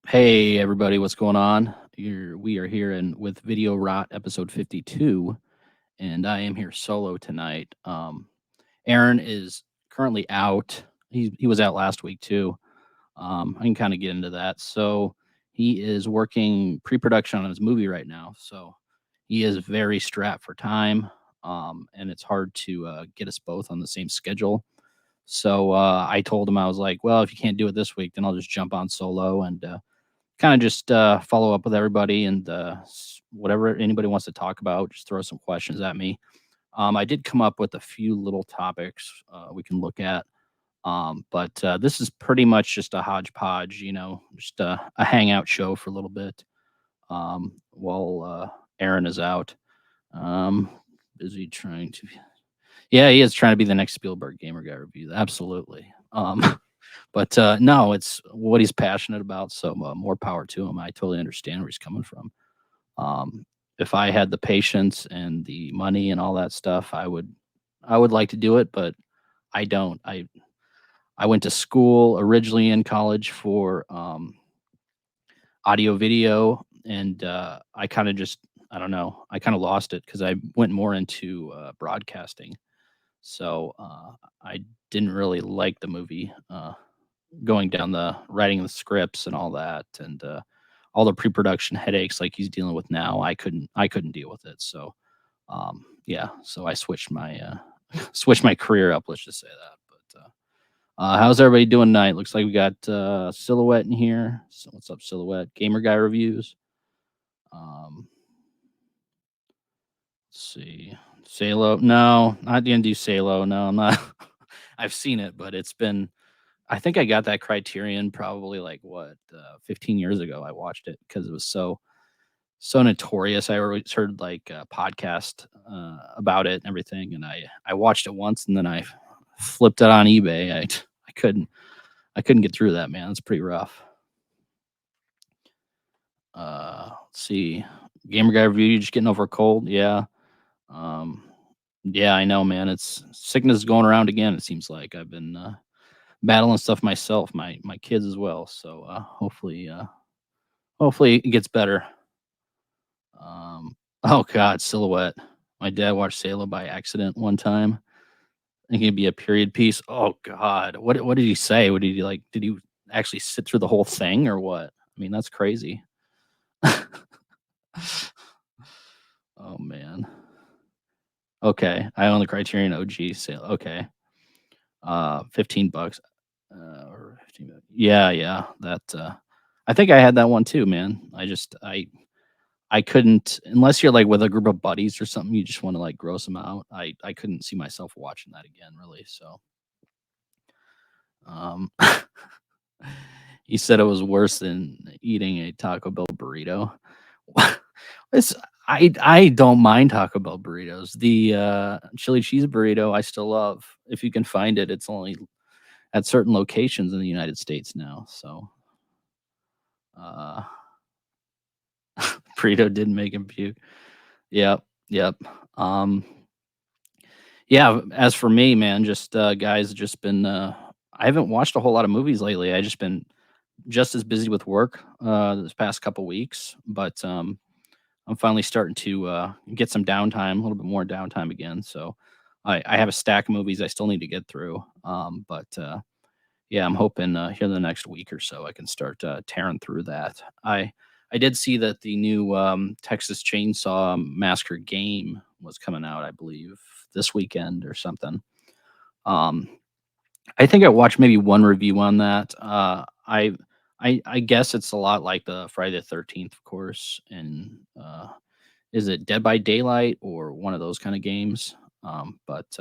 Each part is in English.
Hey everybody, what's going on? We are here and with Video Rot episode 52, and I am here solo tonight. Aaron is currently out. He was out last week too. I can kind of get into that. So he is working pre-production on his movie right now. So he is very strapped for time, and it's hard to get us both on the same schedule. So I told him I was like, well, if you can't do it this week, then I'll just jump on solo and kind of just follow up with everybody and whatever anybody wants to talk about, just throw some questions at me. I did come up with a few little topics we can look at, but this is pretty much just a hodgepodge, just a hangout show for a little bit while Aaron is out. Um, busy trying to, yeah, he is trying to be the next Spielberg Gamer Guy review. Absolutely. But no, it's what he's passionate about. So more power to him. I totally understand where he's coming from. If I had the patience and the money and all that stuff, I would like to do it, but I don't. I went to school originally in college for audio video, and I kind of just I don't know. I kind of lost it because I went more into broadcasting. So I didn't really like the movie. Going down the writing the scripts and all that and all the pre-production headaches like he's dealing with now, I couldn't deal with it. So yeah, so I switched my switched my career up, let's just say that. But how's everybody doing tonight? Looks like we got Silhouette in here. So what's up, Silhouette? Gamer Guy reviews. um let's see. Salo, no, not gonna do Salo. No, I'm not. I've seen it, but it's been, I think I got that Criterion probably like what, 15 years ago. I watched it because it was so notorious. I always heard like a podcast about it and everything, and I watched it once and then I flipped it on eBay. I couldn't I couldn't get through that, man. It's pretty rough. Let's see. Gamer Guy review. You just getting over a cold? Yeah. Um, yeah, I know, man. It's sickness is going around again. It seems like I've been battling stuff myself, my kids as well. So hopefully it gets better. Oh God, Silhouette. My dad watched Salo by accident one time. Thinking it'd be a period piece. Oh God, what did he say? What did he like? Did he actually sit through the whole thing or what? I mean, that's crazy. Oh man. Okay, I own the Criterion OG sale. Okay, $15. Or 15 bucks. Yeah, yeah. That I think I had that one too, man. I couldn't, unless you're like with a group of buddies or something, you just want to like gross them out. I couldn't see myself watching that again, really. So, um, he said it was worse than eating a Taco Bell burrito. it's I don't mind Taco Bell burritos. The chili cheese burrito I still love. If you can find it, it's only at certain locations in the United States now. So, uh, burrito didn't make him puke. Yep, yep. Um, Yeah, as for me, man, just, guys, just been, I haven't watched a whole lot of movies lately. I just been just as busy with work, this past couple weeks, but, I'm finally starting to, get some downtime, a little bit more downtime again, so I have a stack of movies I still need to get through, but, yeah, I'm hoping, here in the next week or so, I can start, tearing through that. I did see that the new, Texas Chainsaw Massacre game was coming out, I believe, this weekend or something. Um, I think I watched maybe one review on that. I guess it's a lot like the Friday the 13th, of course, and, is it Dead by Daylight or one of those kinda games? But,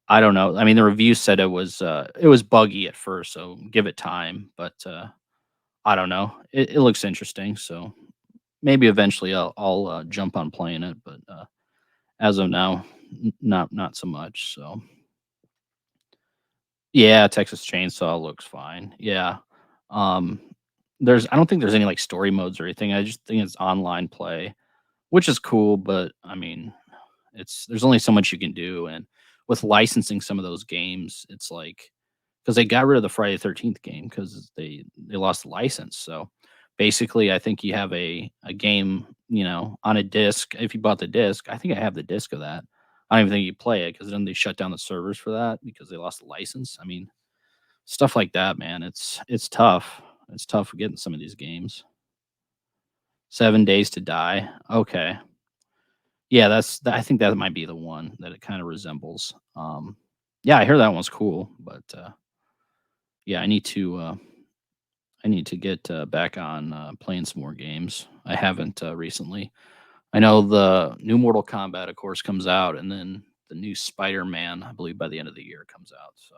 I don't know. I mean, the review said it was buggy at first, so give it time, but, I don't know. It looks interesting, so maybe eventually I'll jump on playing it, but, as of now, not so much, so yeah, Texas Chainsaw looks fine. Yeah. Um, I don't think there's any, like, story modes or anything. I just think it's online play, which is cool, but, I mean, there's only so much you can do, and with licensing some of those games, it's like because they got rid of the Friday 13th game because they lost the license. So basically, I think you have a game, on a disc. If you bought the disc, I think I have the disc of that. I don't even think you play it because then they shut down the servers for that because they lost the license. I mean, stuff like that, man. It's tough. It's tough getting some of these games. 7 Days to Die. Okay, yeah, I think that might be the one that it kind of resembles. Yeah, I hear that one's cool, but yeah, I need to get back on playing some more games. I haven't recently. I know the new Mortal Kombat, of course, comes out, and then the new Spider-Man, I believe, by the end of the year comes out. So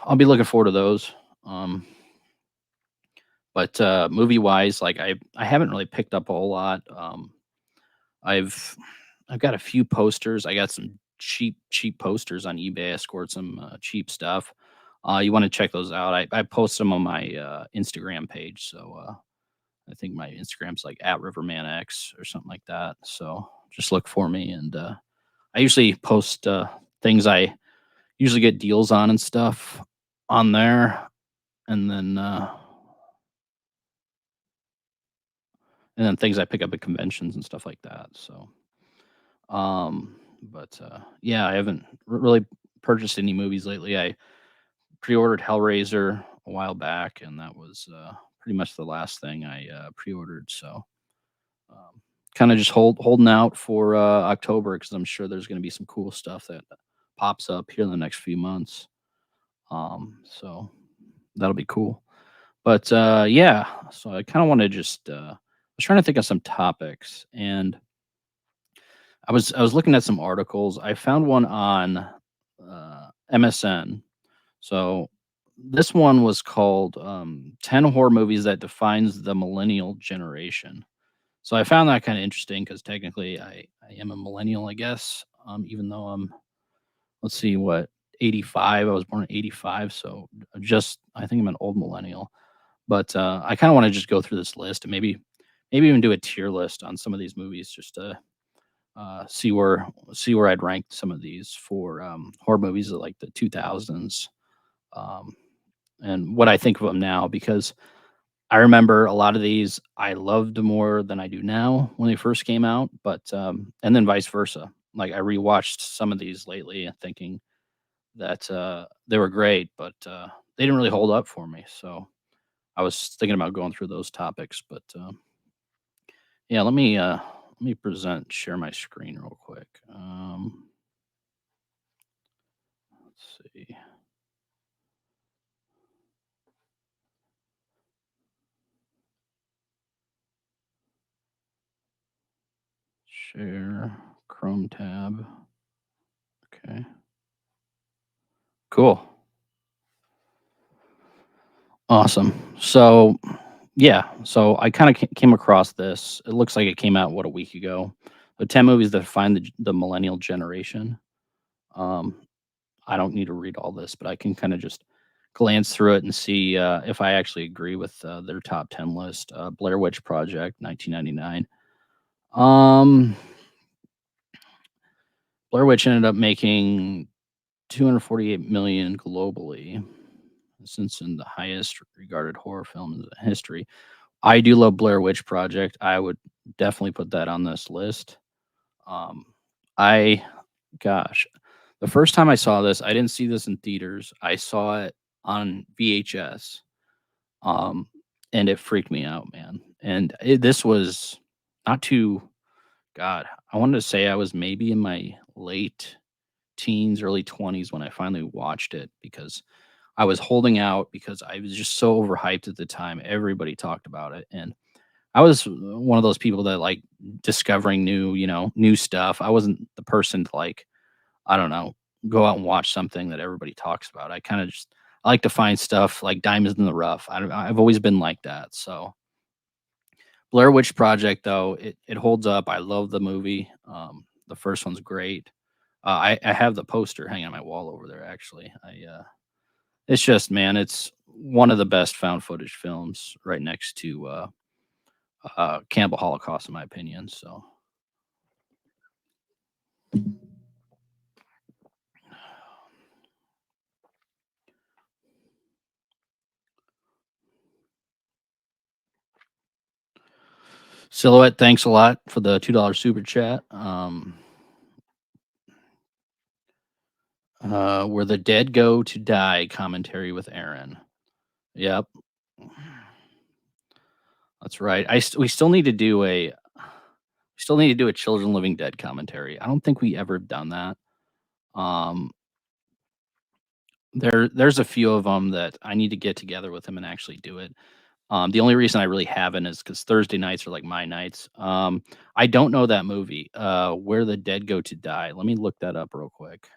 I'll be looking forward to those. Um, but movie wise, like I haven't really picked up a whole lot. I've I've got a few posters. I got some cheap posters on eBay. I scored some cheap stuff. You want to check those out? I post them on my Instagram page. So I think my Instagram's like at RivermanX or something like that. So just look for me, and I usually post things I usually get deals on and stuff on there, and then things I pick up at conventions and stuff like that. So, but yeah, I haven't really purchased any movies lately. I pre-ordered Hellraiser a while back, and that was pretty much the last thing I pre-ordered. So, kind of just holding out for October because I'm sure there's going to be some cool stuff that pops up here in the next few months. So that'll be cool. But yeah, so I kind of want to just I was trying to think of some topics, and I was looking at some articles. I found one on MSN. So this one was called 10 horror movies that defines the millennial generation. So I found that kind of interesting because technically I am a millennial, I guess. Even though I'm, let's see, what, 85. I was born in 85, so just I think I'm an old millennial. But I kind of want to just go through this list and maybe even do a tier list on some of these movies just to see where I'd rank some of these for horror movies of like the 2000s, um, and what I think of them now because I remember a lot of these I loved more than I do now when they first came out, but and then vice versa. Like I rewatched some of these lately and thinking that they were great, but they didn't really hold up for me. So I was thinking about going through those topics, but yeah, let me share my screen real quick. Let's see, share Chrome tab. Okay, cool, awesome. So yeah, so I kind of came across this. It looks like it came out what, a week ago. The 10 movies that define the millennial generation. Um, I don't need to read all this, but I can kind of just glance through it and see if I actually agree with their top 10 list. Blair Witch Project, 1999. Um, Blair Witch ended up making 248 million globally, since in the highest regarded horror film in history. I do love Blair Witch Project. I would definitely put that on this list. Um, I, gosh, the first time I saw this, I didn't see this in theaters. I saw it on VHS, um, and it freaked me out, man. And this was not too, God, I wanted to say I was maybe in my late teens, early 20s when I finally watched it because I was holding out because I was just so overhyped at the time. Everybody talked about it. And I was one of those people that like discovering new stuff. I wasn't the person to like, I don't know, go out and watch something that everybody talks about. I kind of just I like to find stuff like diamonds in the rough. I've always been like that. So Blair Witch Project, though, it holds up. I love the movie. The first one's great. I have the poster hanging on my wall over there. Actually, it's just, man, it's one of the best found footage films, right next to Cannibal Holocaust, in my opinion. So Silhouette, thanks a lot for the $2 super chat. Where the dead go to die commentary with Aaron. Yep, that's right. We still need to do a Children Living Dead commentary. I don't think we ever done that. Um, there's a few of them that I need to get together with him and actually do it. The only reason I really haven't is because Thursday nights are like my nights. I don't know that movie, Where the Dead Go to Die. Let me look that up real quick.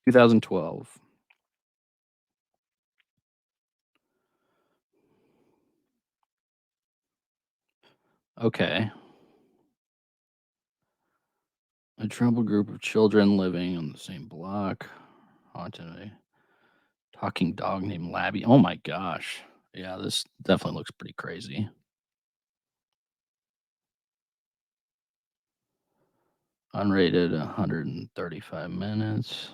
2012. Okay. A troubled group of children living on the same block. Haunted a talking dog named Labby. Oh my gosh. Yeah, this definitely looks pretty crazy. Unrated 135 minutes.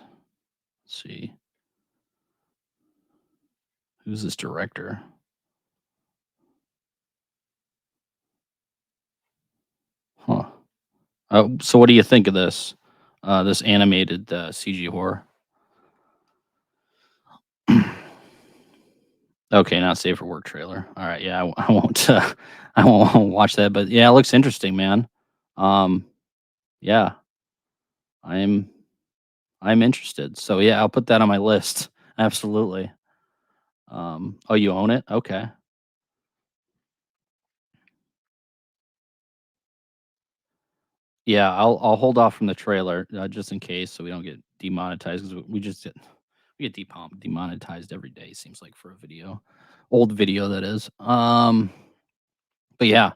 Let's see. Who's this director? Huh. So what do you think of this? This animated CG horror? Okay, not safe for work trailer. All right, yeah, I won't. I won't watch that. But yeah, it looks interesting, man. Um, yeah, I'm I'm interested. So yeah, I'll put that on my list. Absolutely. Oh, you own it? Okay. Yeah, I'll hold off from the trailer just in case, so we don't get demonetized. Because we get demonetized every day. Seems like for a video, old video that is. But yeah,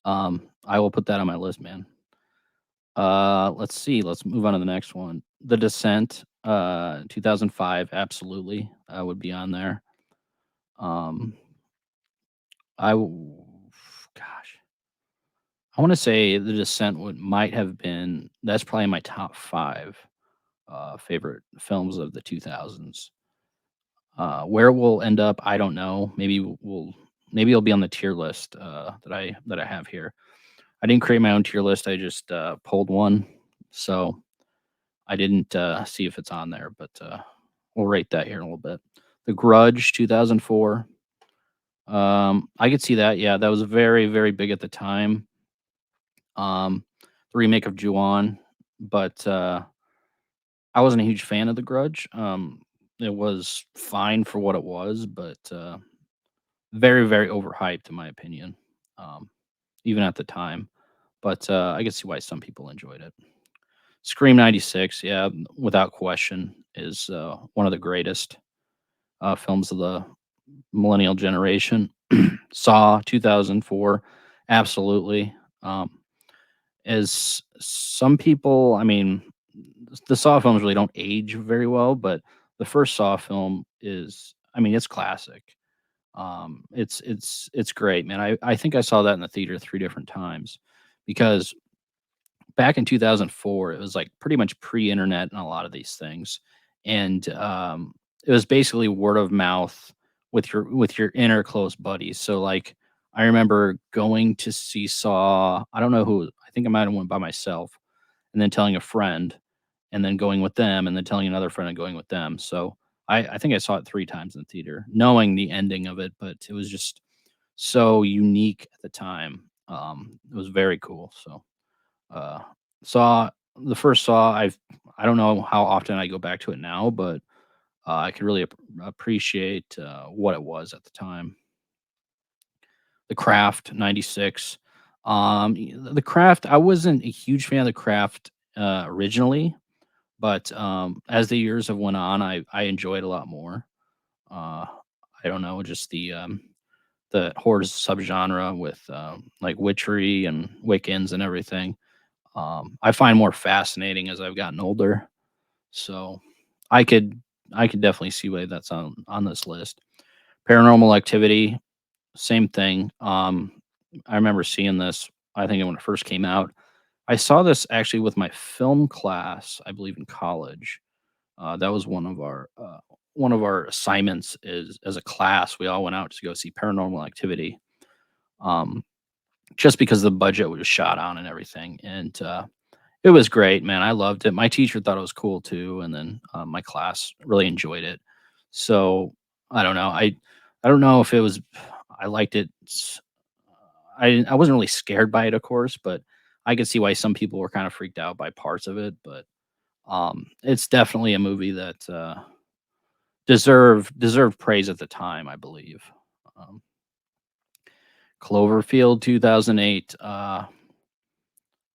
I will put that on my list, man. Let's see. Let's move on to the next one. The Descent, 2005, absolutely, would be on there. Um, I w gosh, I wanna say The Descent would might have been that's probably my top 5, favorite films of the 2000s. Where we'll end up, I don't know. Maybe it'll be on the tier list, that I have here. I didn't create my own tier list, I just, pulled one, so I didn't, see if it's on there, but, we'll rate that here in a little bit. The Grudge, 2004. I could see that, yeah, that was very, very big at the time. The remake of Ju-On, but, I wasn't a huge fan of The Grudge. It was fine for what it was, but, very, very overhyped in my opinion, um, even at the time, but, I could see why some people enjoyed it. Scream '96, yeah, without question, is, one of the greatest, films of the millennial generation. Saw 2004, absolutely. Um, as some people, I mean, the Saw films really don't age very well, but the first Saw film is, I mean, it's classic. It's great, man. I think I saw that in the theater 3 different times because back in 2004, it was like pretty much pre-internet and a lot of these things. And it was basically word of mouth with your inner close buddies. So like I remember going to see Saw, I don't know who, I think I might have went by myself and then telling a friend and then going with them and then telling another friend and going with them. So I think I saw it 3 times in the theater, knowing the ending of it, but it was just so unique at the time. It was very cool. So uh, Saw the first Saw, I don't know how often I go back to it now, but, I could really appreciate, what it was at the time. The Craft, '96. The Craft, I wasn't a huge fan of The Craft, originally, but, as the years have went on, I enjoyed a lot more. Uh, I don't know, just the horror subgenre with, like, witchery and Wiccans and everything. I find more fascinating as I've gotten older. So I could I could definitely see why that's on this list. Paranormal Activity, same thing. I remember seeing this. I think when it first came out, I saw this actually with my film class, I believe in college. That was one of our assignments is as a class, we all went out to go see Paranormal Activity. Um, just because the budget was shot on and everything, and it was great, man. I loved it. My teacher thought it was cool too, and then my class really enjoyed it. So I don't know. I don't know if it was. I liked it. I wasn't really scared by it, of course, but I could see why some people were kind of freaked out by parts of it. But it's definitely a movie that deserved praise at the time, I believe. Um, Cloverfield 2008.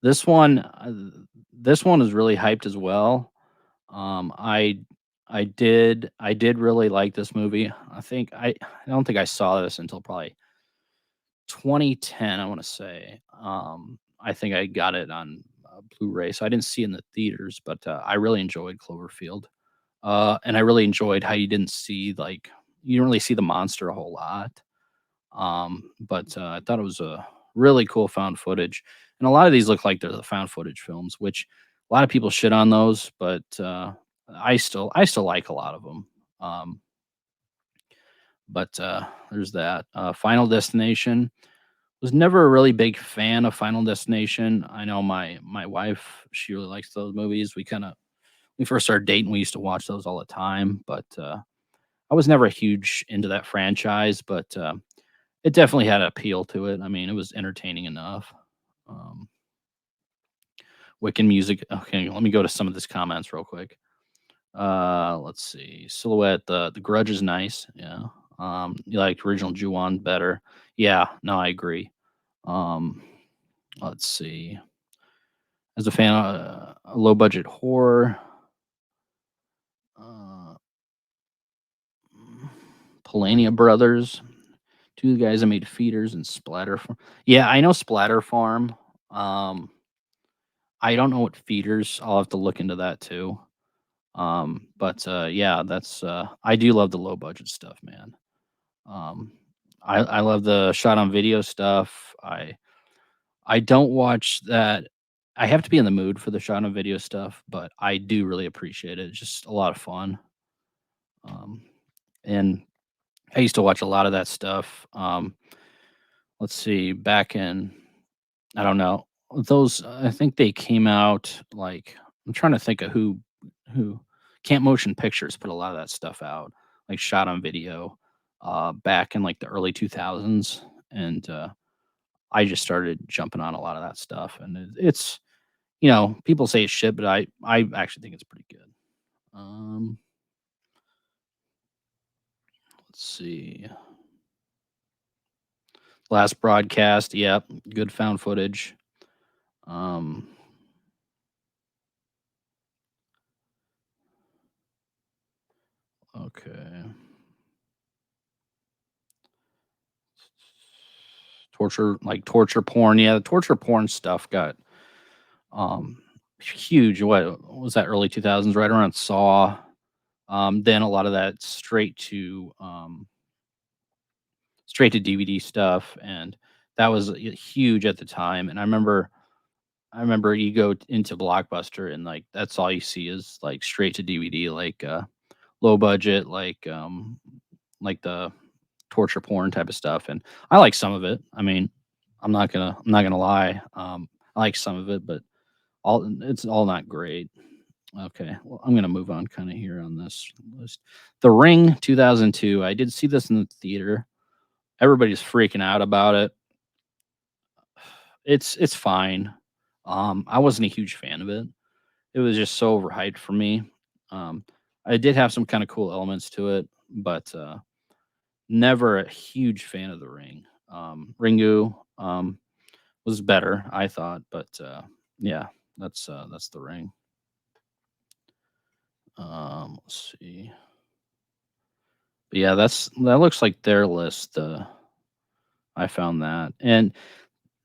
This one, this one is really hyped as well. Um, I I did really like this movie. I don't think I saw this until probably 2010, I wanna say. I think I got it on, Blu-ray, so I didn't see it in the theaters, but, I really enjoyed Cloverfield. And I really enjoyed how you didn't really see the monster a whole lot. But, I thought it was a really cool found footage, and a lot of these look like they're the found footage films, which a lot of people shit on those, but, I still like a lot of them. Um, but, there's that. Final Destination, was never a really big fan of Final Destination. I know my wife, she really likes those movies. We first started dating, we used to watch those all the time, but, I was never huge into that franchise, but, it definitely had appeal to it. I mean, it was entertaining enough. Um, Wiccan music. Okay, let me go to some of these comments real quick. Let's see. Silhouette. The Grudge is nice. Yeah. You like original Ju-on better. Yeah. No, I agree. Um, let's see. As a fan of low budget horror, uh, Polania Brothers, two guys that made feeders and Splatter Farm. Yeah, I know Splatter Farm. Um, I don't know what feeders. I'll have to look into that too. But yeah, that's I do love the low budget stuff, man. Um, I love the shot on video stuff. I don't watch that. I have to be in the mood for the shot on video stuff, but I do really appreciate it. It's just a lot of fun. Um, and I used to watch a lot of that stuff. Let's see, back in I don't know. Those I think they came out like I'm trying to think of who Camp Motion Pictures put a lot of that stuff out, like shot on video, back in like the early 2000s, and I just started jumping on a lot of that stuff, and it's people say it's shit, but I actually think it's pretty good. Um, let's see, last broadcast, yep, good found footage. Um, okay. Torture porn, yeah, the torture porn stuff got, huge, what was that, early 2000s, right around Saw, then a lot of that straight to DVD stuff, and that was, huge at the time, and I remember you go into Blockbuster and, like, that's all you see is, like, straight to DVD, like, low budget, like the torture porn type of stuff, and I like some of it. I mean, I'm not gonna lie. I like some of it, but all it's all not great. Okay, well, I'm gonna move on kind of here on this list. The Ring 2002. I did see this in the theater. Everybody's freaking out about it. It's fine. I wasn't a huge fan of it. It was just so overhyped for me. Um, I did have some kind of cool elements to it, but never a huge fan of The Ring. Ringu was better, I thought, but yeah, that's The Ring. Let's see. But yeah, that looks like their list. I found that, and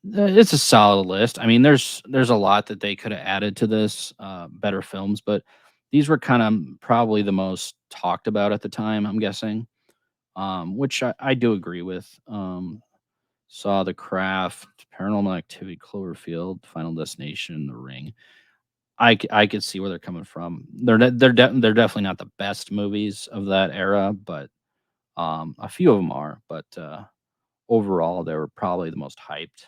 it's a solid list. I mean, there's a lot that they could have added to this, better films, but these were kind of probably the most talked about at the time. I'm guessing, which I do agree with. Saw The Craft, Paranormal Activity, Cloverfield, Final Destination, The Ring. I could see where they're coming from. They're definitely not the best movies of that era, but a few of them are. But overall, they were probably the most hyped.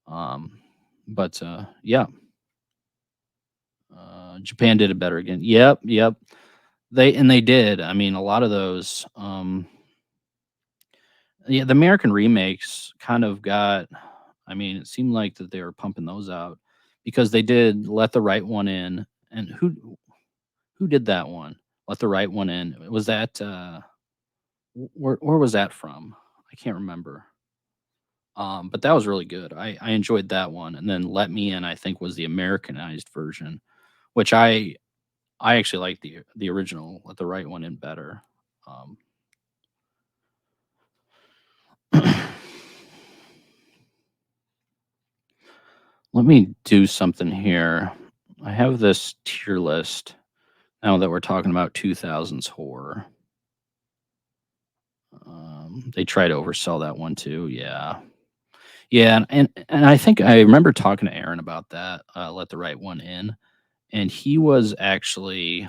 Um, but yeah, Japan did it better again. Yep, yep. They did. I mean, a lot of those. Yeah, the American remakes kind of got. I mean, it seemed like that they were pumping those out because they did Let the Right One In, and who did that one? Let the Right One In. Was that where was that from? I can't remember. But that was really good. I enjoyed that one, and then Let Me In, I think, was the Americanized version, which I actually like the original Let the Right One In better. Um, let me do something here. I have this tier list now that we're talking about 2000s horror. They try to oversell that one too. Yeah. Yeah, and I think I remember talking to Aaron about that, Let the Right One In, and he was actually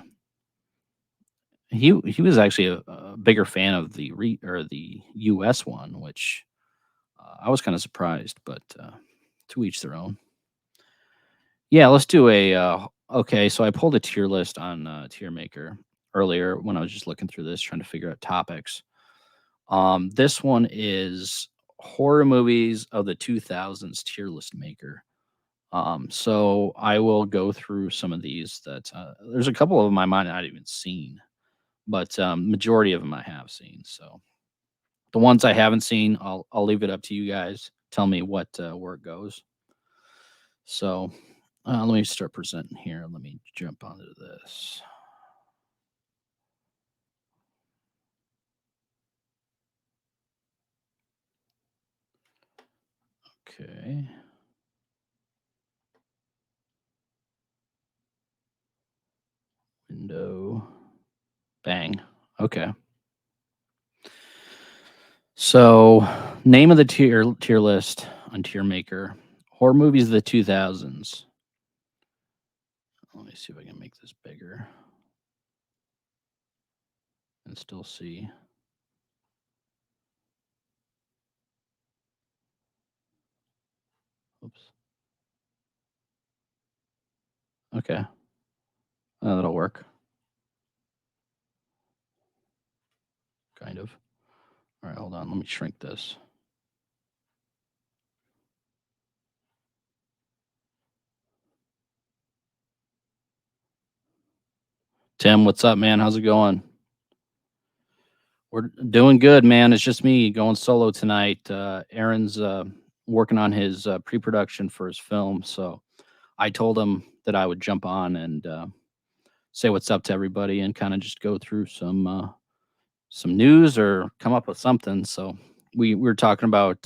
a bigger fan of the US one, which I was kind of surprised, but to each their own. Yeah, let's do okay, so I pulled a tier list on Tier Maker earlier when I was just looking through this trying to figure out topics. This one is horror movies of the 2000s tier list maker. So I will go through some of these that there's a couple of them I might not even seen, but majority of them I have seen. So the ones I haven't seen, I'll leave it up to you guys. Tell me what where it goes. So let me start presenting here. Let me jump onto this. Okay. Window. Bang. Okay. So name of the tier list on Tier Maker. Horror movies of the 2000s. Let me see if I can make this bigger and still see. Oops. Okay. That'll work. Kind of. All right, hold on. Let me shrink this. Tim, what's up, man? How's it going? We're doing good, man. It's just me going solo tonight. Aaron's working on his pre-production for his film, so I told him that I would jump on and say what's up to everybody and kind of just go through some news or come up with something. So we were talking about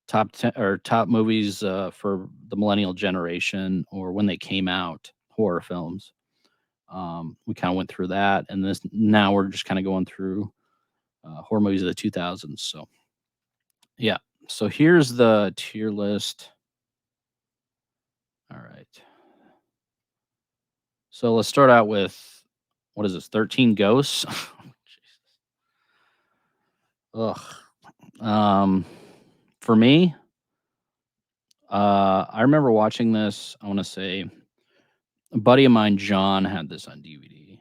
top 10 or top movies for the millennial generation or when they came out, horror films. We kind of went through that, and this now we're just kind of going through horror movies of the 2000s. So yeah, so here's the tier list. All right, so let's start out with what is this? 13 Ghosts. Ugh. Um, for me, I remember watching this. I want to say a buddy of mine, John, had this on DVD,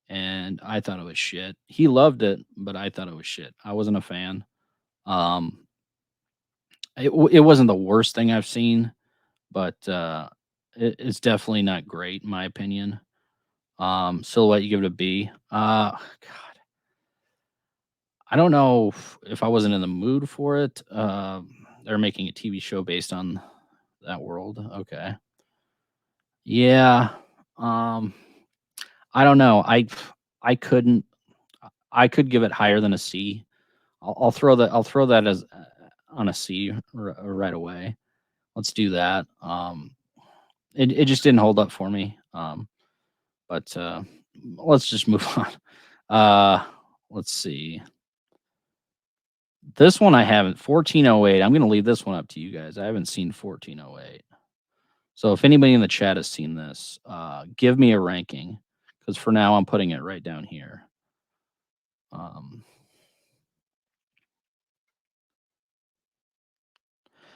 and I thought it was shit. He loved it, but I thought it was shit. I wasn't a fan. Um, it wasn't the worst thing I've seen, but it's definitely not great in my opinion. Silhouette, you give it a B. God, I don't know if I wasn't in the mood for it. They're making a TV show based on that world. Okay, yeah. Um, I don't know. I couldn't. I could give it higher than a C. I'll throw that. I'll throw that as on a C right away. Let's do that. It just didn't hold up for me. But let's just move on. Uh, let's see. This one I haven't. 1408. I'm gonna leave this one up to you guys. I haven't seen 1408. So if anybody in the chat has seen this, give me a ranking because for now I'm putting it right down here. Um,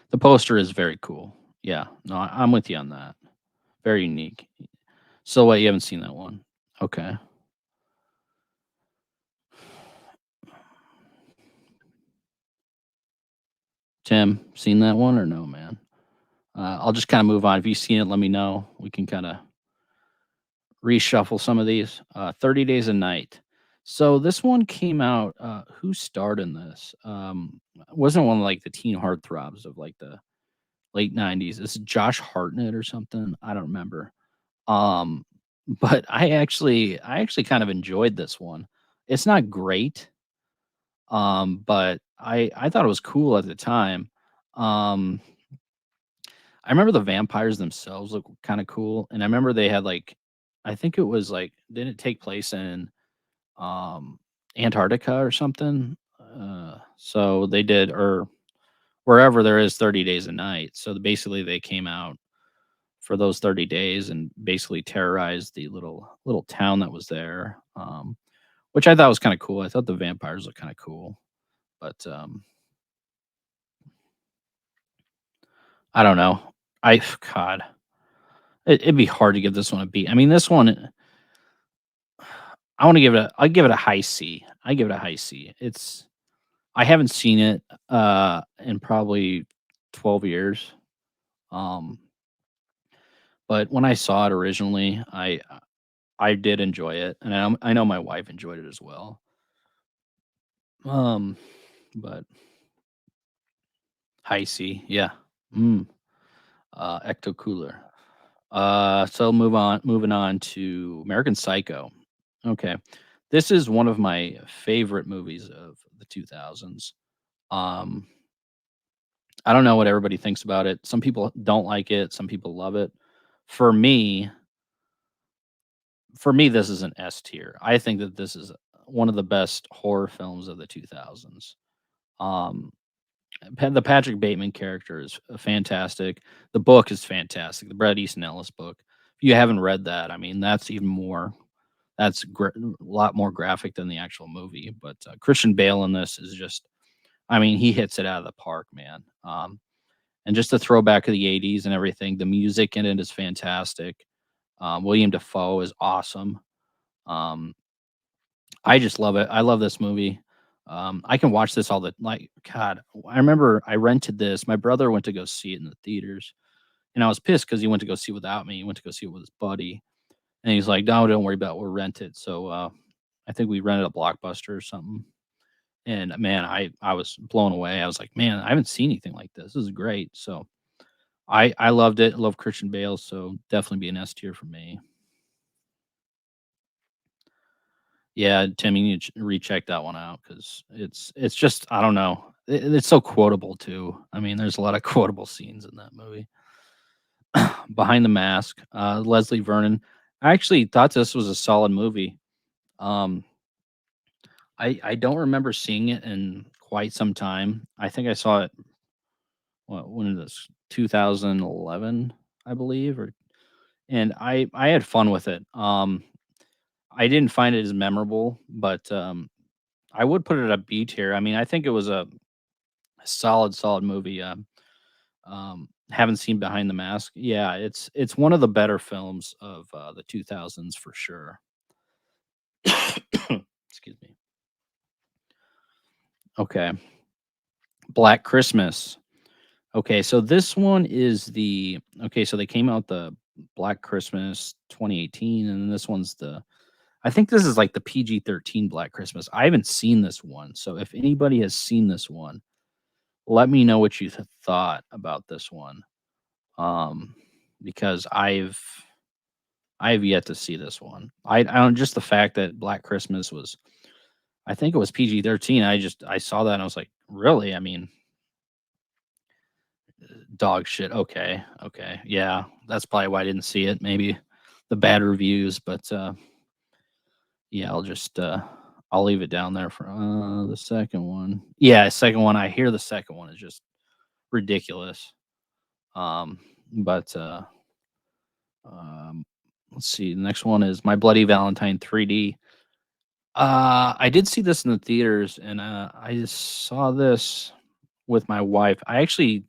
the poster is very cool. Yeah, no, I'm with you on that. Very unique. So what? You haven't seen that one? Okay. Tim, seen that one or no, man? I'll just kind of move on. If you've seen it, let me know. We can kind of reshuffle some of these. 30 Days a Night. So this one came out. Who starred in this? Wasn't one of like the teen heartthrobs of like the late 90s. Is it Josh Hartnett or something? I don't remember. Um, but I actually kind of enjoyed this one. It's not great, but I thought it was cool at the time. Um, I remember the vampires themselves look kind of cool, and I remember they had like, I think it was like, didn't it take place in um Antarctica or something? So they did, or wherever there is 30 days a night. So basically, they came out for those 30 days and basically terrorized the little town that was there, which I thought was kind of cool. I thought the vampires looked kind of cool, but I don't know. I God, it'd be hard to give this one a B. I mean, this one, I want to give it. I give it a high C. I give it a high C. I haven't seen it in probably 12 years. Um, but when I saw it originally, I did enjoy it, and I know my wife enjoyed it as well. Um, but high C, yeah. Mm, ecto cooler. So moving on to American Psycho. Okay. This is one of my favorite movies of the 2000s. Um, I don't know what everybody thinks about it. Some people don't like it, some people love it. For me, for me this is an S tier. I think that this is one of the best horror films of the 2000s. Um, the Patrick Bateman character is fantastic. The book is fantastic. The Bret Easton Ellis book. If you haven't read that, I mean, that's even more. A lot more graphic than the actual movie. But Christian Bale in this is just, I mean, he hits it out of the park, man. And just a throwback of the '80s and everything. The music in it is fantastic. William Defoe is awesome. Um, I just love it. I love this movie. I can watch this all the like. God, I remember I rented this. My brother went to go see it in the theaters, and I was pissed because he went to go see it without me. He went to go see it with his buddy, and he's like, "No, don't worry about it. We'll rent it." So I think we rented a Blockbuster or something. And man, I was blown away. I was like, "Man, I haven't seen anything like this. This is great." So I loved it. I love Christian Bale, so definitely be an S tier for me. Yeah, Tim, you need to recheck that one out because it's just, I don't know. It's so quotable too. I mean, there's a lot of quotable scenes in that movie. Behind the Mask, Leslie Vernon. I actually thought this was a solid movie. Um, I don't remember seeing it in quite some time. I think I saw it, when is this? 2011, I believe, or and I had fun with it. I didn't find it as memorable, but I would put it at B tier. I mean, I think it was a solid movie. Haven't seen Behind the Mask. Yeah, it's one of the better films of the 2000s for sure. Excuse me. Okay, Black Christmas. Okay, so this one is the okay. So they came out the Black Christmas 2018, and then this one's the. I think this is like the PG-13 Black Christmas. I haven't seen this one, so if anybody has seen this one, let me know what you thought about this one. Um, because I've yet to see this one. I don't, just the fact that Black Christmas was, I think it was PG-13. I saw that and I was like, really? I mean, dog shit. Okay, okay, yeah, that's probably why I didn't see it. Maybe the bad reviews, but yeah, I'll leave it down there for the second one. Yeah, second one. I hear the second one is just ridiculous. Um, but um, let's see. The next one is My Bloody Valentine 3D. I did see this in the theaters, and I just saw this with my wife. I thought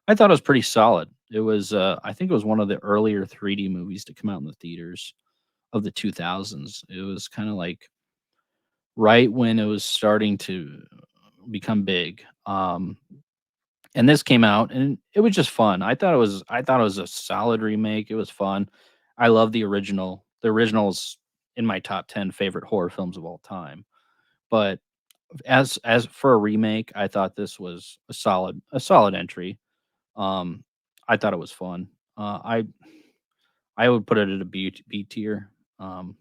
it was pretty solid. It was I think it was one of the earlier 3D movies to come out in the theaters of the 2000s. It was kind of like right when it was starting to become big. And this came out and it was just fun. I thought it was a solid remake. It was fun. I love the original. The original's in my top 10 favorite horror films of all time. But as for a remake, I thought this was a solid entry. Um, I thought it was fun. I would put it at a B tier. Um,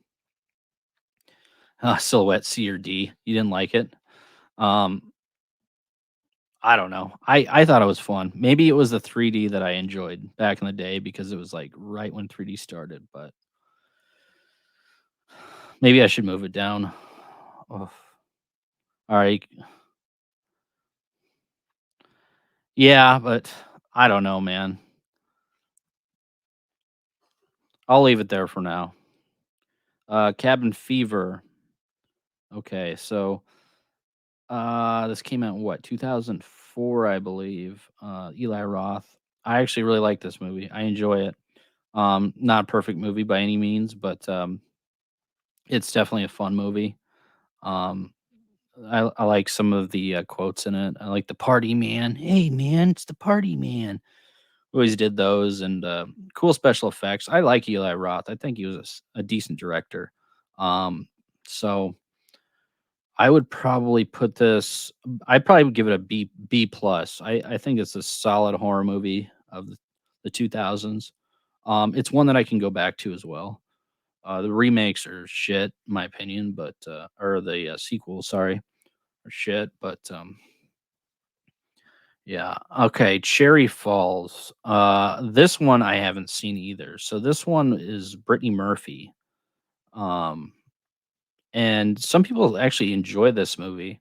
Silhouette C or D. You didn't like it? Um, I don't know. I thought it was fun. Maybe it was the 3D that I enjoyed back in the day because it was like right when 3D started. But maybe I should move it down. Ugh. All right. Yeah, but I don't know, man. I'll leave it there for now. Cabin Fever. Okay, so this came out in what, 2004, I believe. Eli Roth. I actually really like this movie. I enjoy it. Not a perfect movie by any means, but it's definitely a fun movie. Um, I like some of the quotes in it. I like the party man. Hey man, it's the party man. Always did those and cool special effects. I like Eli Roth. I think he was a decent director. Um, so I would probably put this. I'd probably give it a B plus. I think it's a solid horror movie of the 2000s. It's one that I can go back to as well. The remakes are shit, in my opinion, but or the sequels, sorry, are shit. But yeah, okay. Cherry Falls. This one I haven't seen either. So this one is Brittany Murphy. Um, and some people actually enjoy this movie.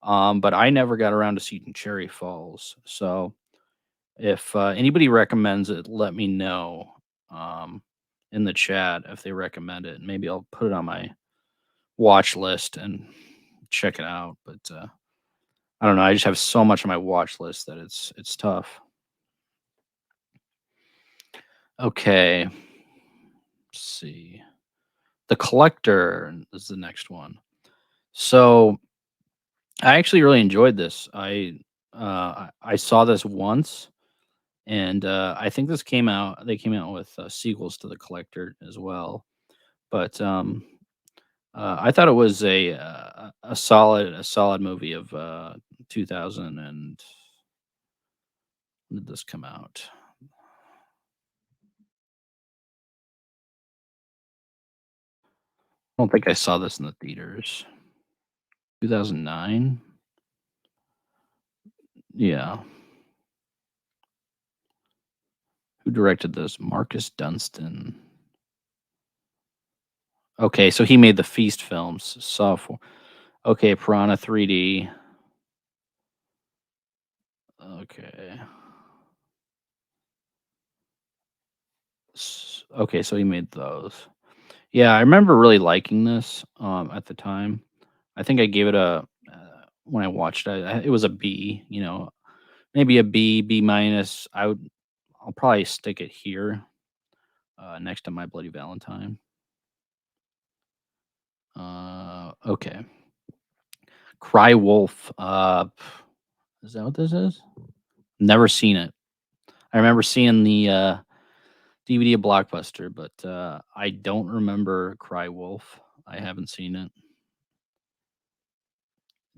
But I never got around to seeing Cherry Falls. So if anybody recommends it, let me know in the chat if they recommend it. Maybe I'll put it on my watch list and check it out. But I don't know. I just have so much on my watch list that it's tough. Okay, let's see. The Collector is the next one. So I actually really enjoyed this. I saw this once, and I think this came out. They came out with sequels to The Collector as well. But I thought it was a solid movie of 2000 and when did this come out? I don't think I saw this in the theaters. 2009. Yeah. Who directed this? Marcus Dunstan. Okay, so he made the Feast films. Saw 4. Okay, Piranha 3D. Okay. Okay, so he made those. Yeah, I remember really liking this at the time. I think I gave it when I watched it. It was a B. Maybe a B, B minus. I'll probably stick it here next to My Bloody Valentine. Okay. Cry Wolf. Is that what this is? Never seen it. I remember seeing the DVD of Blockbuster, but I don't remember Cry Wolf. I haven't seen it.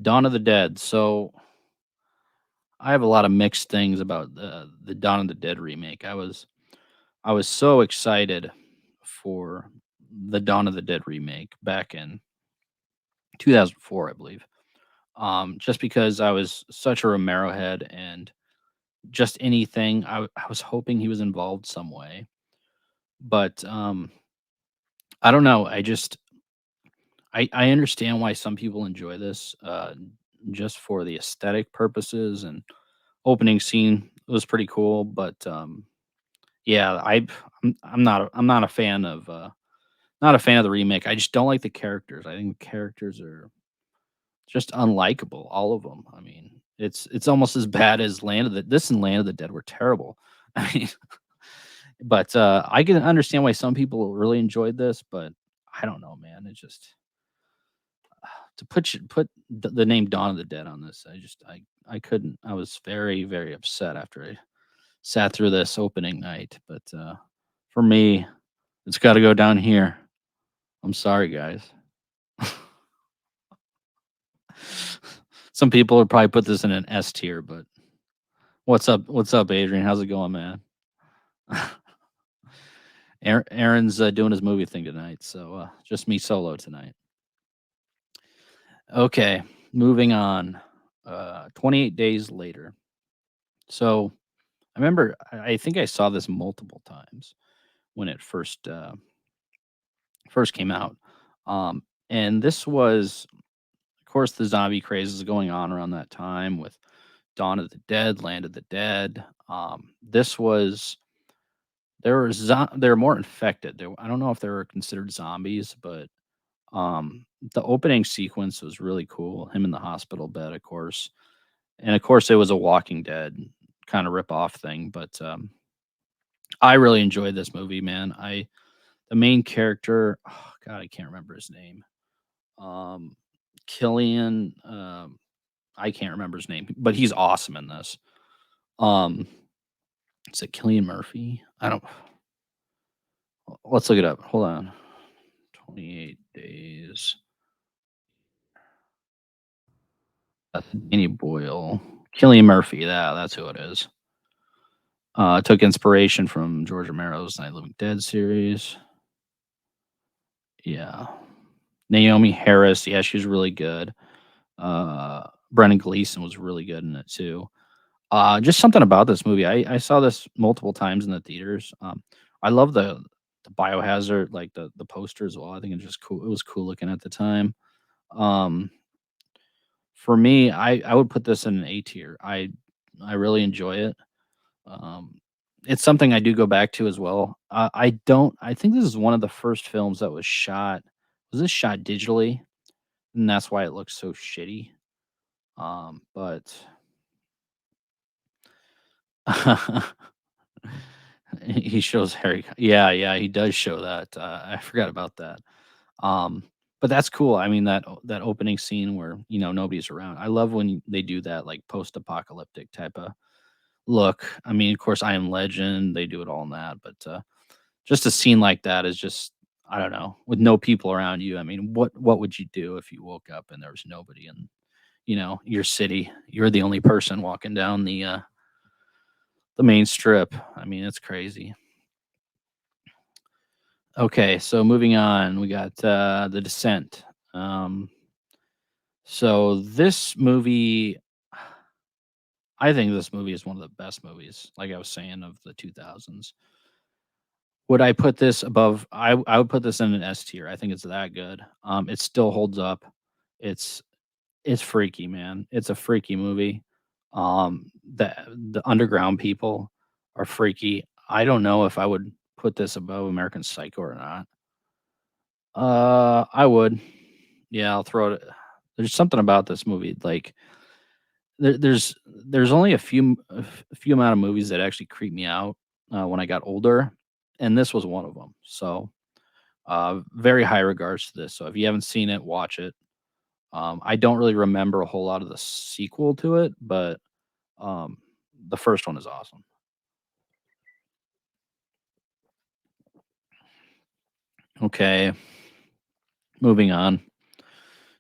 Dawn of the Dead. So I have a lot of mixed things about the Dawn of the Dead remake. I was so excited for the Dawn of the Dead remake back in 2004, I believe. Just because I was such a Romero head and just anything, I was hoping he was involved some way. But I don't know. I understand why some people enjoy this, just for the aesthetic purposes, and opening scene was pretty cool, but, yeah, I'm not a fan of, not a fan of the remake. I just don't like the characters. I think the characters are just unlikable, all of them. I mean, it's almost as bad as Land of the this and Land of the Dead were terrible. I mean, but, I can understand why some people really enjoyed this, but I don't know, man. It's just to put the name Dawn of the Dead on this, I couldn't. I was very, very upset after I sat through this opening night, but, for me, it's gotta go down here. I'm sorry, guys. Some people would probably put this in an S tier, but what's up, Adrian? How's it going, man? Aaron's, doing his movie thing tonight, so, just me solo tonight. Okay, moving on. 28 days later. So, I remember I think I saw this multiple times when it first came out. And this was, of course, the zombie craze is going on around that time with Dawn of the Dead, Land of the Dead. This was they were more infected. I don't know if they were considered zombies, but the opening sequence was really cool. Him in the hospital bed, of course, and of course, it was a Walking Dead kind of rip off thing. But I really enjoyed this movie, man. The main character, oh God, I can't remember his name. Um, Killian, I can't remember his name, but he's awesome in this. Um, is it Killian Murphy? I don't. Let's look it up. Hold on. 28 days. Danny Boyle. Killian Murphy. Yeah, that's who it is. Took inspiration from George Romero's Night of the Living Dead series. Yeah. Naomi Harris. Yeah, she was really good. Brendan Gleeson was really good in it too. Just something about this movie. I saw this multiple times in the theaters. I love the biohazard, like the poster as well. I think it's just cool. It was cool looking at the time. Um, for me, I would put this in an A tier. I really enjoy it. Um, it's something I do go back to as well. I don't. I think this is one of the first films that was shot. Was this shot digitally? And that's why it looks so shitty. But he shows Harry. Yeah, yeah, he does show that. I forgot about that. Um, but that's cool. I mean that opening scene where nobody's around. I love when they do that like post-apocalyptic type of look. I mean, of course, I Am Legend. They do it all in that, but just a scene like that is just I don't know with no people around you. I mean, what would you do if you woke up and there was nobody in your city? You're the only person walking down the main strip. I mean, it's crazy. Okay, so moving on, we got The Descent. Um, so this movie, I think this movie is one of the best movies, like I was saying, of the 2000s. Would I put this above? I would put this in an S tier. I think it's that good. It still holds up. It's it's freaky, man. It's a freaky movie. The underground people are freaky. I don't know if I would put this above American Psycho or not. I would. Yeah, I'll throw it. There's something about this movie, like there's only a few amount of movies that actually creep me out when I got older, and this was one of them. So, very high regards to this. So if you haven't seen it, watch it. I don't really remember a whole lot of the sequel to it, but um, the first one is awesome. Okay, moving on.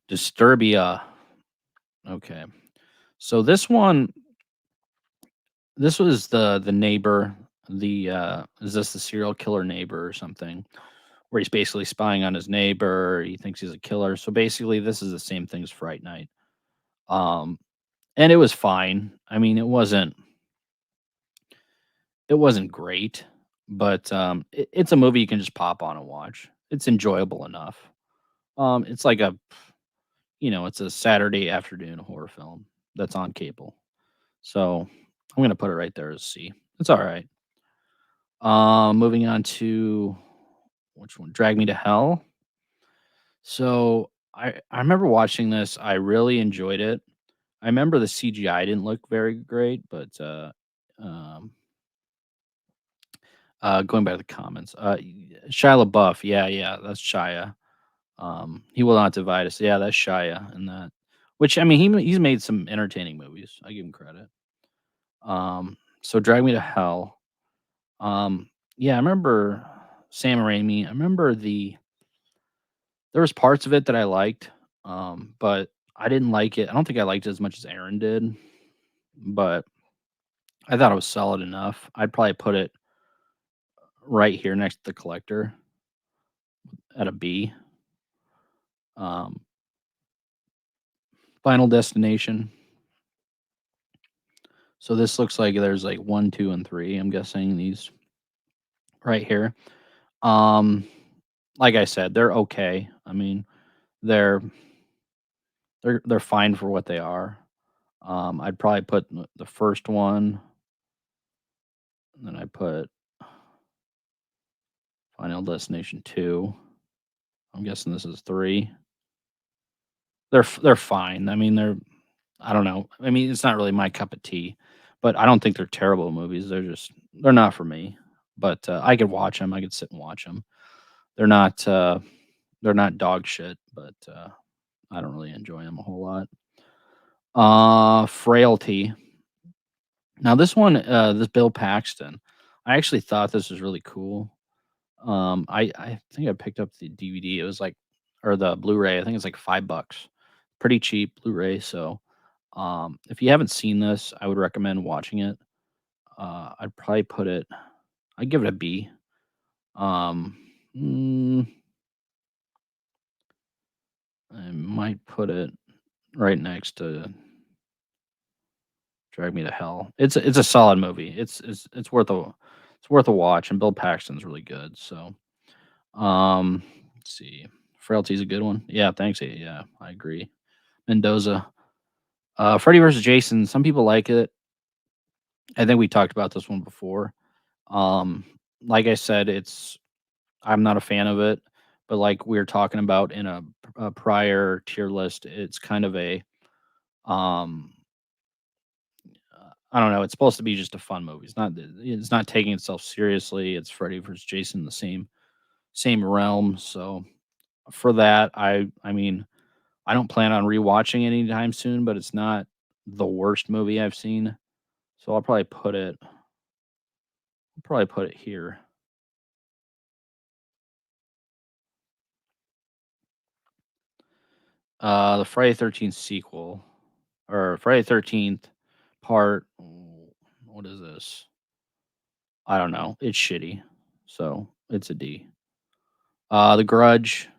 Disturbia. Okay, so this was the neighbor. Is this the serial killer neighbor or something? Where he's basically spying on his neighbor. He thinks he's a killer. So basically, this is the same thing as Fright Night. Um, and it was fine. I mean, it wasn't great, but it's a movie you can just pop on and watch. It's enjoyable enough. It's like it's a Saturday afternoon horror film that's on cable. So I'm gonna put it right there as C. It's all right. Moving on to which one? Drag Me to Hell. So I remember watching this. I really enjoyed it. I remember the CGI didn't look very great, but um, going back to the comments, Shia LaBeouf. Yeah, yeah, that's Shia. He will not divide us. Yeah, that's Shia and that. Which I mean, he's made some entertaining movies. I give him credit. So Drag Me to Hell. Yeah, I remember Sam Raimi. I remember there was parts of it that I liked, but I didn't like it. I don't think I liked it as much as Aaron did, but I thought it was solid enough. I'd probably put it right here next to The Collector at a B. Um, Final Destination. So this looks like there's like 1, 2, and 3. I'm guessing these right here. Um, like I said, they're okay. I mean, they're they're fine for what they are. I'd probably put the first one, and then I put Final Destination 2. I'm guessing this is 3. They're fine. I mean, I don't know. I mean, it's not really my cup of tea, but I don't think they're terrible movies. They're not for me. But I could watch them. I could sit and watch them. They're not they're not dog shit, but I don't really enjoy them a whole lot. Frailty. Now this one, this Bill Paxton, I actually thought this was really cool. I think I picked up the DVD. It was like, or the Blu-ray. I think it's like $5, pretty cheap Blu-ray. So, if you haven't seen this, I would recommend watching it. I'd probably put it. I'd give it a B. Um, mm, I might put it right next to Drag Me to Hell. It's a solid movie. It's worth a watch, and Bill Paxton's really good. So, let's see. Frailty's a good one. Yeah, thanks. Yeah, I agree. Mendoza. Freddy versus Jason. Some people like it. I think we talked about this one before. Um, like I said, I'm not a fan of it, but like we were talking about in a prior tier list, it's kind of um, I don't know. It's supposed to be just a fun movie. It's not taking itself seriously. It's Freddy versus Jason, the same realm. So for that, I mean, I don't plan on rewatching it anytime soon, but it's not the worst movie I've seen. So I'll probably put it here. The Friday 13th sequel, or Friday 13th part. What is this? I don't know. It's shitty, so it's a D. The Grudge.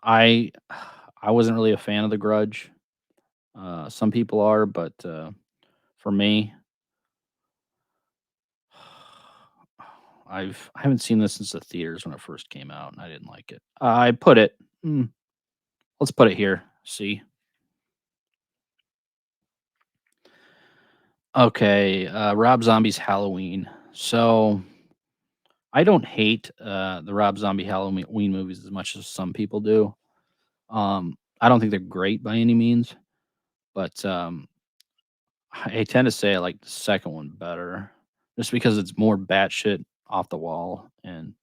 I I wasn't really a fan of The Grudge. Some people are, but for me, I haven't seen this since the theaters when it first came out, and I didn't like it. I put it. Mm, let's put it here. See. Okay, Rob Zombie's Halloween. So I don't hate the Rob Zombie Halloween movies as much as some people do. I don't think they're great by any means, but I tend to say I like the second one better, just because it's more batshit off the wall, and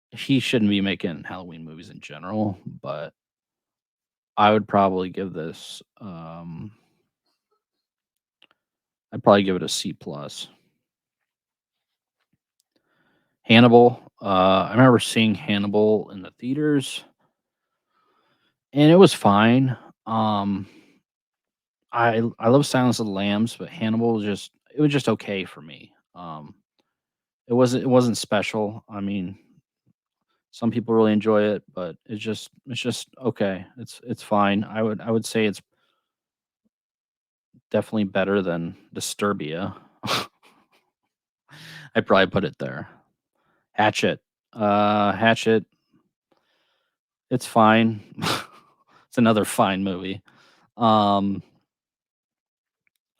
he shouldn't be making Halloween movies in general. But I would probably give this. I'd probably give it a C plus. Hannibal. I remember seeing Hannibal in the theaters, and it was fine. Um, I love Silence of the Lambs, but Hannibal was just it was just okay for me. It wasn't special. I mean, some people really enjoy it, but it's just okay. It's fine. I would say it's definitely better than Disturbia. I'd probably put it there. Hatchet. Hatchet. It's fine. It's another fine movie. Um,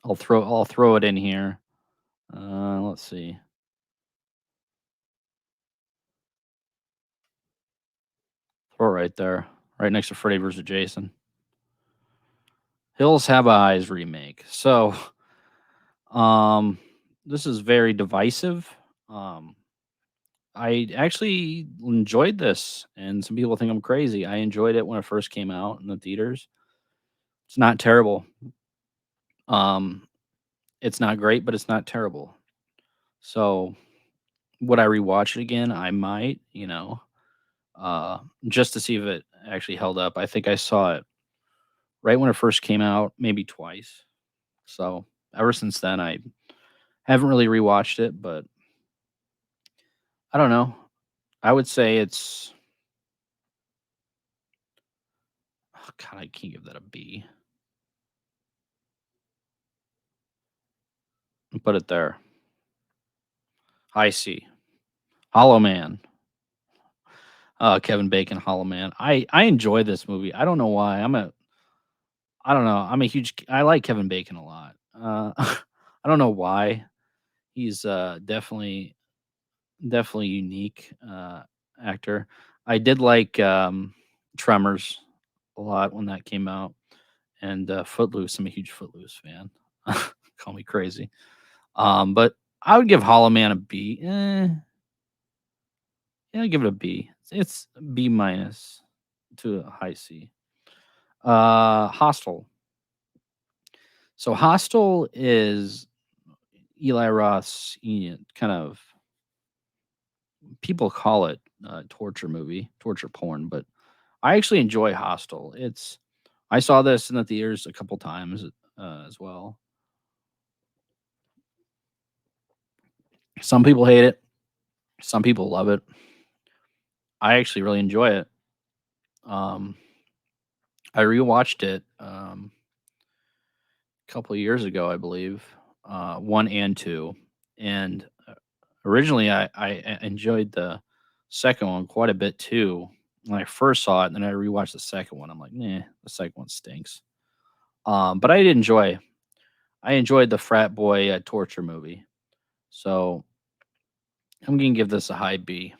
I'll throw it in here. Let's see. Throw it right there, right next to Freddy vs. Jason. Hills Have Eyes remake. So, um, this is very divisive. Um, I actually enjoyed this, and some people think I'm crazy. I enjoyed it when it first came out in the theaters. It's not terrible. Um, it's not great, but it's not terrible. So, would I rewatch it again? I might, uh, just to see if it actually held up. I think I saw it right when it first came out, maybe twice. So, ever since then, I haven't really rewatched it, but I don't know. I would say it's oh god, I can't give that a B. Put it there. High C. Hollow Man. Kevin Bacon, Hollow Man. I enjoy this movie. I don't know why. I don't know. I'm a huge I like Kevin Bacon a lot. I don't know why. He's definitely unique actor. I did like Tremors a lot when that came out, and Footloose. I'm a huge Footloose fan. Call me crazy. But I would give Hollow Man a B. Yeah, I'd give it a B. It's B minus to a high C. Hostel. So Hostel is Eli Roth's kind of people call it torture movie, torture porn, but I actually enjoy Hostel. I saw this in the theaters a couple times as well. Some people hate it. Some people love it. I actually really enjoy it. Um, I rewatched it a couple of years ago, I believe, one and two, and originally I enjoyed the second one quite a bit too. When I first saw it, and then I rewatched the second one. I'm like, nah, the second one stinks. But I enjoyed the frat boy torture movie, so I'm gonna give this a high B.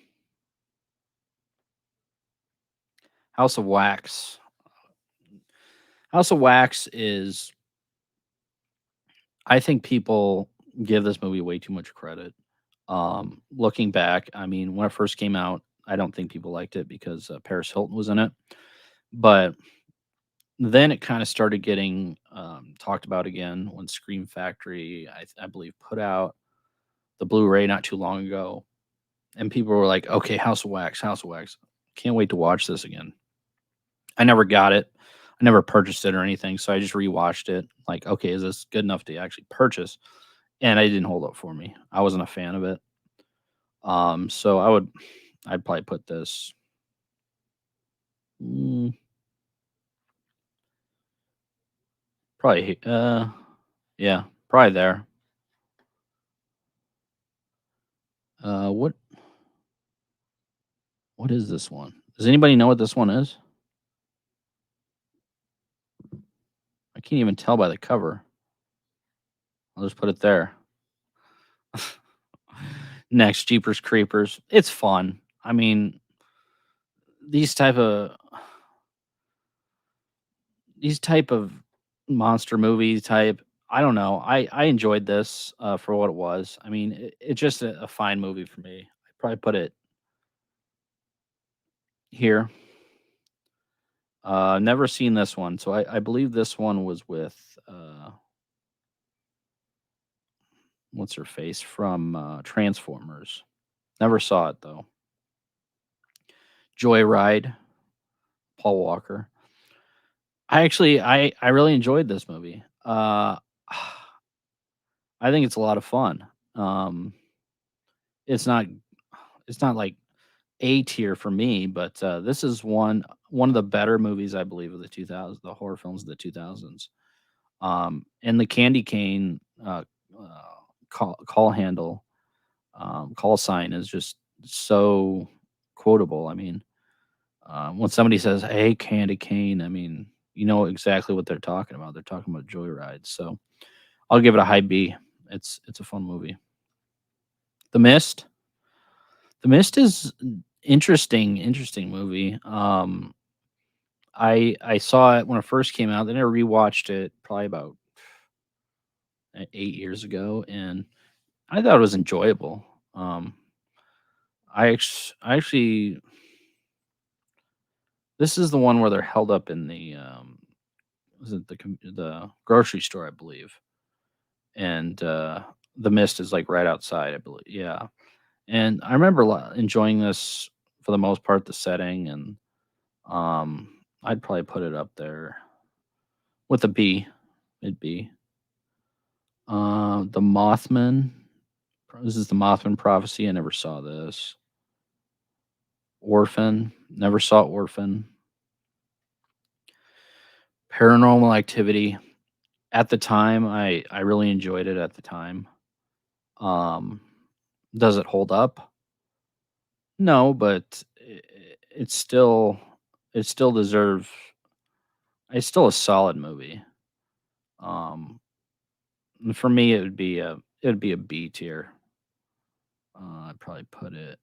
House of Wax. House of Wax is I think people give this movie way too much credit. Looking back, I mean, when it first came out, I don't think people liked it because Paris Hilton was in it. But then it kind of started getting talked about again when Scream Factory, I believe, put out the Blu-ray not too long ago, and people were like, "Okay, House of Wax, House of Wax, can't wait to watch this again." I never got it. I never purchased it or anything, so I just rewatched it. Like, okay, is this good enough to actually purchase? And it didn't hold up for me. I wasn't a fan of it. So I'd probably put this, mm, probably, yeah, probably there. What is this one? Does anybody know what this one is? I can't even tell by the cover. I'll just put it there. Next, Jeepers Creepers. It's fun. I mean, these type of these type of monster movie type. I don't know. I enjoyed this for what it was. I mean, it's just a fine movie for me. I'd probably put it here. Never seen this one, so I believe this one was with what's her face from Transformers. Never saw it though. Joyride, Paul Walker. I really enjoyed this movie. I think it's a lot of fun. Um, it's not it's not like A tier for me, but this is one of the better movies I believe of the 2000s, the horror films of the 2000s. And the candy cane uh, call handle call sign is just so quotable. I mean, When somebody says, "Hey, candy cane," I mean, you know exactly what they're talking about. They're talking about Joyride. So I'll give it a high B. It's a fun movie. The Mist. The Mist is interesting movie. I saw it when it first came out. Then I rewatched it probably about 8 years ago, and I thought it was enjoyable. Um, I actually this is the one where they're held up in the was it the grocery store, I believe, and the mist is like right outside, I believe. Yeah, and I remember enjoying this for the most part, the setting, and I'd probably put it up there with a B. It'd be the Mothman. This is the Mothman prophecy. I never saw this. Orphan. Never saw Orphan. Paranormal Activity. At the time, I really enjoyed it at the time. Um, does it hold up? No, but it still deserves. It's still a solid movie. Um, and for me, it'd be a B tier. I'd probably put it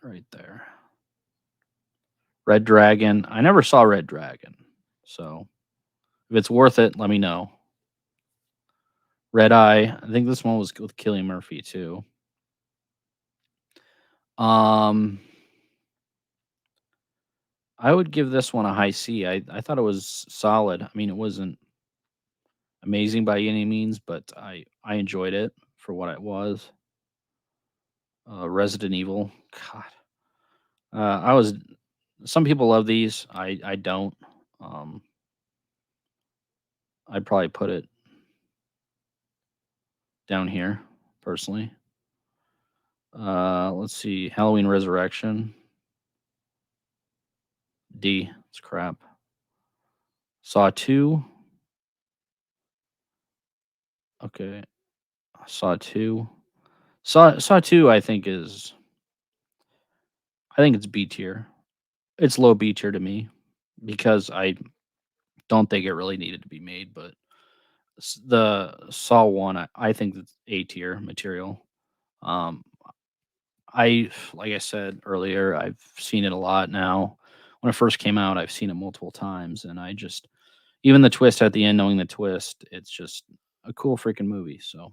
right there. Red Dragon. I never saw Red Dragon, so if it's worth it, let me know. Red Eye. I think this one was with Killian Murphy too. Um, I would give this one a high C. I thought it was solid. I mean, it wasn't amazing by any means, but I enjoyed it for what it was. Resident Evil. God, I was. Some people love these. I don't. Um, I'd probably put it down here personally. Let's see. Halloween Resurrection. D. It's crap. Saw 2. Okay. Saw 2. Saw 2 I think it's B tier. It's low B tier to me because I don't think it really needed to be made, but the Saw 1 I think it's A tier material. Um like I said earlier, I've seen it a lot now. When it first came out, I've seen it multiple times, and I just even the twist at the end, knowing the twist, it's just a cool freaking movie. So,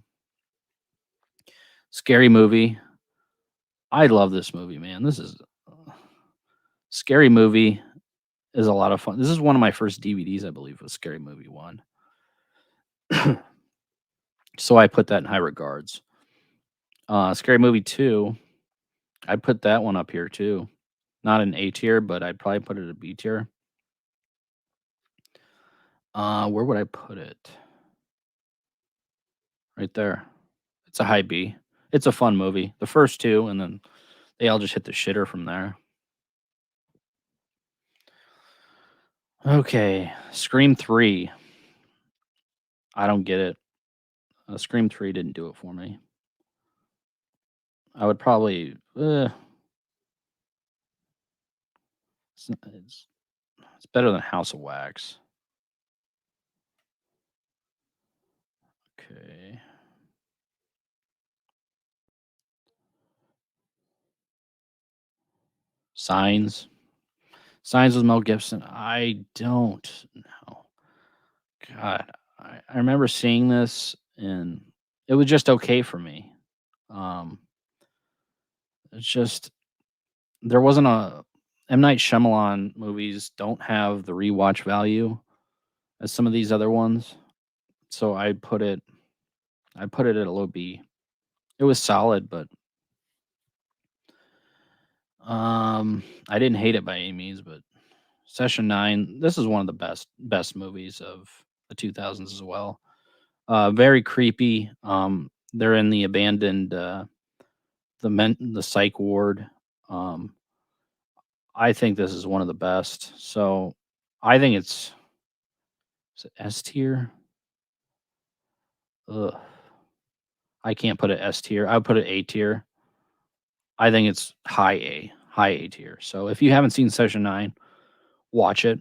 Scary Movie. I love this movie, man. This is Scary Movie is a lot of fun. This is one of my first DVDs, I believe, was Scary Movie 1. So I put that in high regards. Scary Movie 2, I put that one up here too. Not an A tier, but I'd probably put it a B tier. Where would I put it? Right there. It's a high B. It's a fun movie. The first two, and then they all just hit the shitter from there. Okay, Scream 3. I don't get it. Scream 3 didn't do it for me. I would probably. It's, it's, it's better than House of Wax. Okay. Signs. Signs with Mel Gibson. I don't know. God, I remember seeing this and it was just okay for me. Um, it's just there wasn't a M Night Shyamalan movies don't have the rewatch value as some of these other ones, so I put it at a low B. It was solid, but I didn't hate it by any means. But Session 9, this is one of the best movies of the 2000s as well. Very creepy. They're in the abandoned the psych ward. Um, I think this is one of the best. So I think is it S tier. Ugh, I can't put it S tier. I would put it A tier. I think it's high A tier. So if you haven't seen Session 9, watch it.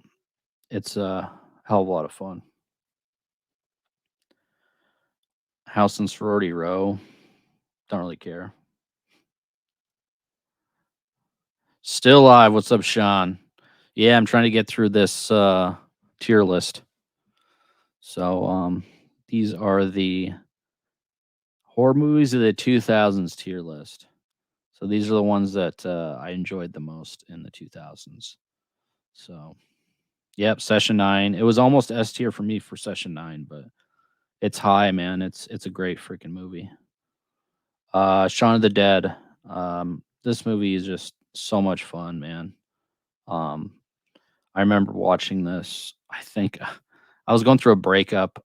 It's a hell of a lot of fun. House and Sorority Row, don't really care. Still alive. What's up, Sean? Yeah, I'm trying to get through this tier list. So these are the horror movies of the 2000s tier list. So these are the ones that I enjoyed the most in the 2000s. So, yep, Session 9. It was almost S tier for me for Session 9, but it's high, man. It's a great freaking movie. Shaun of the Dead. This movie is just so much fun, man. Um, I remember watching this. I think I was going through a breakup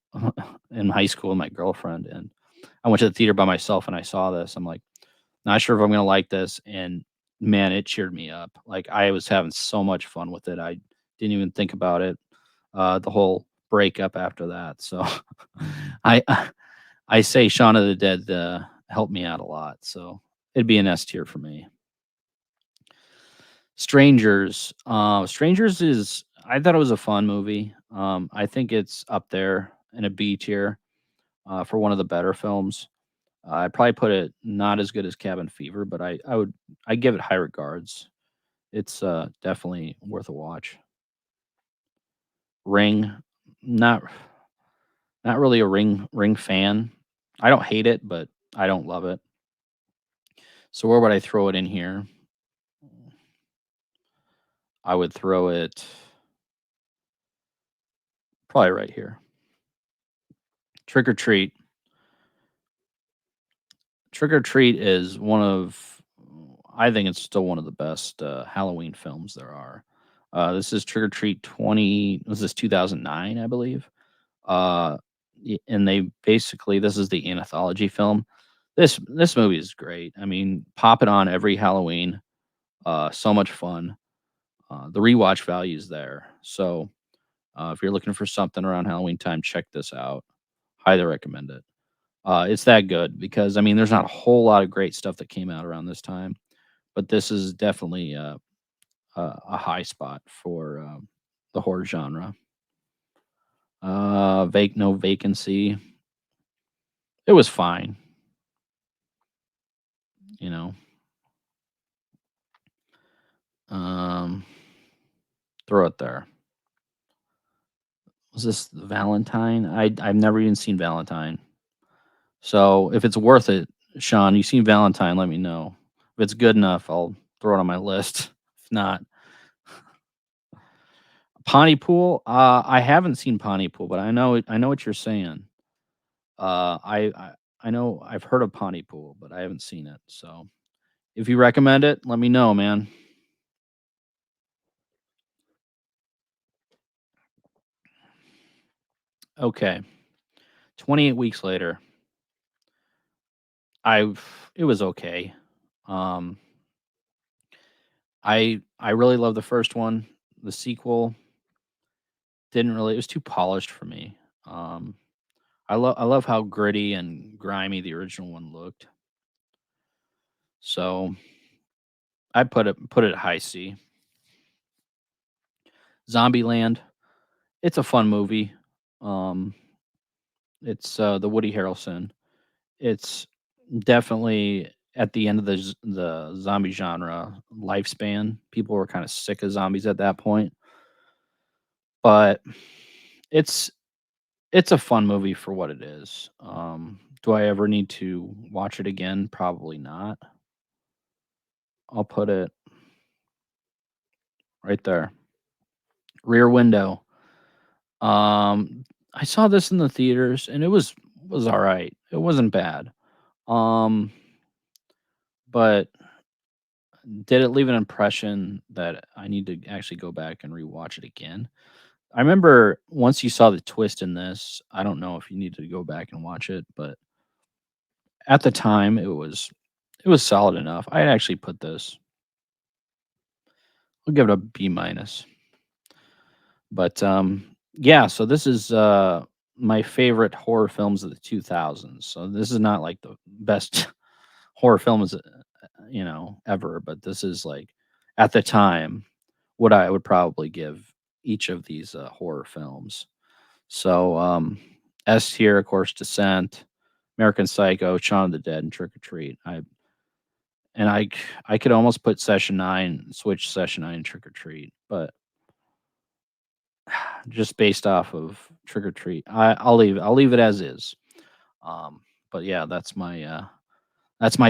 in high school with my girlfriend, and I went to the theater by myself and I saw this. I'm like, not sure if I'm gonna like this, and man, it cheered me up. Like I was having so much fun with it. I didn't even think about it. The whole breakup after that. So I I say Shaun of the Dead helped me out a lot. So it'd be an S tier for me. Strangers. Strangers is I thought it was a fun movie. I think it's up there in a B tier for one of the better films. I'd probably put it not as good as Cabin Fever, but I give it high regards. It's definitely worth a watch. Ring, not not really a Ring fan. I don't hate it, but I don't love it. So where would I throw it in here? I would throw it probably right here. Trick or Treat. Trick or Treat is one of I think it's still one of the best Halloween films there are. This is Trick or Treat 20 was this 2009, I believe. Uh, and they basically this is the anthology film. This movie is great. I mean, pop it on every Halloween. So much fun. The rewatch value is there. So if you're looking for something around Halloween time, check this out. Highly recommend it. It's that good because I mean, there's not a whole lot of great stuff that came out around this time, but this is definitely a high spot for the horror genre. No vacancy. It was fine, you know. Um, throw it there. Was this Valentine? I've never even seen Valentine. So if it's worth it, Sean, you seen Valentine? Let me know. If it's good enough, I'll throw it on my list. If not, Pontypool. I haven't seen Pontypool, but I know what you're saying. I know I've heard of Pontypool, but I haven't seen it. So if you recommend it, let me know, man. Okay. 28 weeks later, it was okay. Um, I really love the first one. The sequel didn't really. It was too polished for me. Um, I love how gritty and grimy the original one looked. So I put it high C. Zombieland. It's a fun movie. Um, it's the Woody Harrelson. It's definitely at the end of the zombie genre lifespan. People were kind of sick of zombies at that point, but it's it's a fun movie for what it is. Do I ever need to watch it again? Probably not. I'll put it right there. Rear Window. I saw this in the theaters and it was all right. It wasn't bad. Um, but did it leave an impression that I need to actually go back and rewatch it again? I remember once you saw the twist in this, I don't know if you need to go back and watch it, but at the time it was solid enough. I'd actually put this. I'll give it a B minus. But yeah, so this is my favorite horror films of the 2000s. So this is not like the best horror films ever, but this is like at the time what I would probably give each of these horror films. So S tier, of course, Descent, American Psycho, Shaun of the Dead, and Trick or Treat. I could almost put Session Nine, switch Session Nine, and Trick or Treat, but just based off of Trick or Treat, I'll leave it as is. Um, but yeah, that's my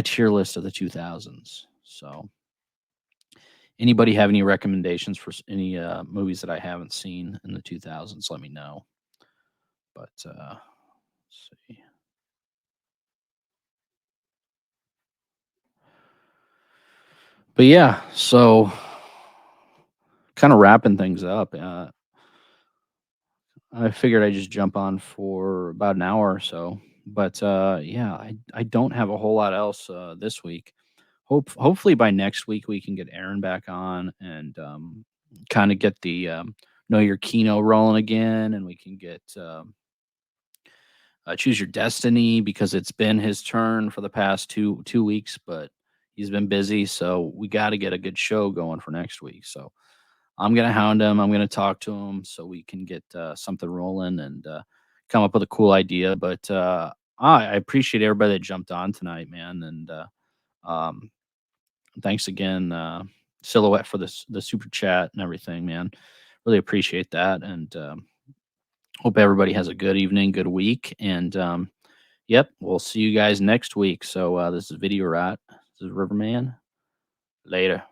tier list of the 2000s. So anybody have any recommendations for any movies that I haven't seen in the 2000s? Let me know. But let's see. But yeah, so kind of wrapping things up. I figured I'd just jump on for about an hour or so. But yeah, I don't have a whole lot else this week. Hopefully by next week we can get Aaron back on and kind of get the know your Kino rolling again, and we can get choose your destiny because it's been his turn for the past two weeks, but he's been busy, so we got to get a good show going for next week. So I'm gonna hound him. I'm gonna talk to him so we can get something rolling and come up with a cool idea. But I appreciate everybody that jumped on tonight, man, and um, thanks again, Silhouette, for the super chat and everything, man. Really appreciate that, and hope everybody has a good evening, good week, and yep, we'll see you guys next week. So this is Video Rat. This is Riverman. Later.